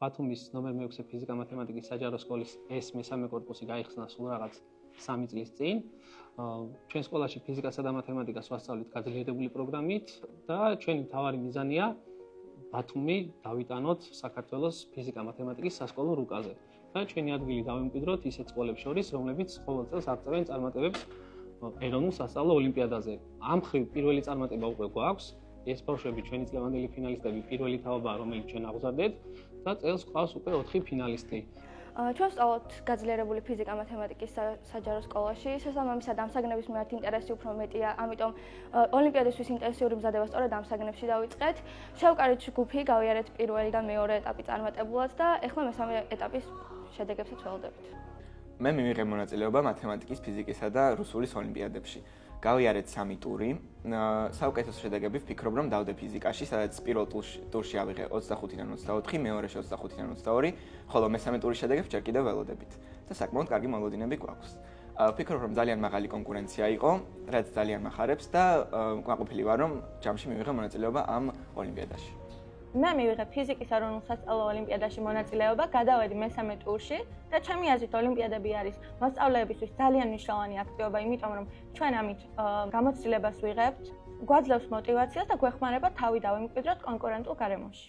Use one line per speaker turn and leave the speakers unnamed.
ბათუმის ნომერ 6 ფიზიკა-მათემატიკის საჯარო სკოლის ეს მესამე კორპუსი გაიხსნა სულ რაღაც 3 წლის წინ. ჩვენ სკოლაში ფიზიკასა და მათემატიკას ვასწავლით გაძლიერებული პროგრამით და ჩვენი მთავარი მიზანია ბათუმი დავიტანოთ საქართველოს ფიზიკა-მათემატიკის სასკოლო რუკაზე. და ჩვენი ადგილი დავემკვიდროთ ისეთ სკოლებს შორის, რომლებიც ყოველ წელს აღწევენ წარმატებებს ეროვნულ სასწავლო ოლიმპიადაზე. ამ მხრივ პირველი წარმატება უკვე გვაქვს. ეს ბავშვები ჩვენი წლევანდელი ფინალისტები პირველი თაობაა, რომელიც ჩვენ აღზარდეთ და წელს გვყავს უკვე 4 ფინალისტი.
ჩვენ ვსწავლობთ გაძლიერებული ფიზიკა-მათემატიკის საჯარო სკოლაში. შესაბამისად, ამ საგნების მიმართ ინტერესი უფრო მეტია, ამიტომ ოლიმპიადისთვის ინტენსიური მზადება სწორედ ამ საგნებში დავიწყეთ. შევკარით ჯგუფი, გავიარეთ პირველი და მეორე ეტაპი წარმატებულად და ეხლა მესამე ეტაპის შედეგებსაც ველოდებით.
მე მივიღე მონაწილეობა მათემატიკის, ფიზიკისა და რუსულის ოლიმპიადებში. გავიარეთ 3 ტური. საუკეთესო შედეგები ვფიქრობ, რომ დავდე ფიზიკაში, სადაც პირველ ტურში ავიღე 25-დან 24, მეორეში 25-დან 22, ხოლო მესამე ტურის შედეგებს ჯერ კიდევ ველოდებით. და საკმაოდ კარგი მოლოდინები გვაქვს. ვფიქრობ, რომ ძალიან მაღალი კონკურენცია იყო, რაც ძალიან მახარებს და კმაყოფილი ვარ, რომ ჯამში მივიღე მონაწილეობა ამ ოლიმპიადაში.
მე მივიღე ფიზიკის ეროვნულ სასწავლო ოლიმპიადაში მონაწილეობა, გადავედი მესამე ტურში და ჩემი აზრით ოლიმპიადები არის მოსწავლეებისთვის ძალიან მნიშვნელოვანი აქტივობა, იმიტომ რომ ჩვენ ამით გამოცდილებას ვიღებთ, გვაძლევს мотивაციას და გვეხმარება თავი დავემკვიდროთ კონკურენტულ გარემოში.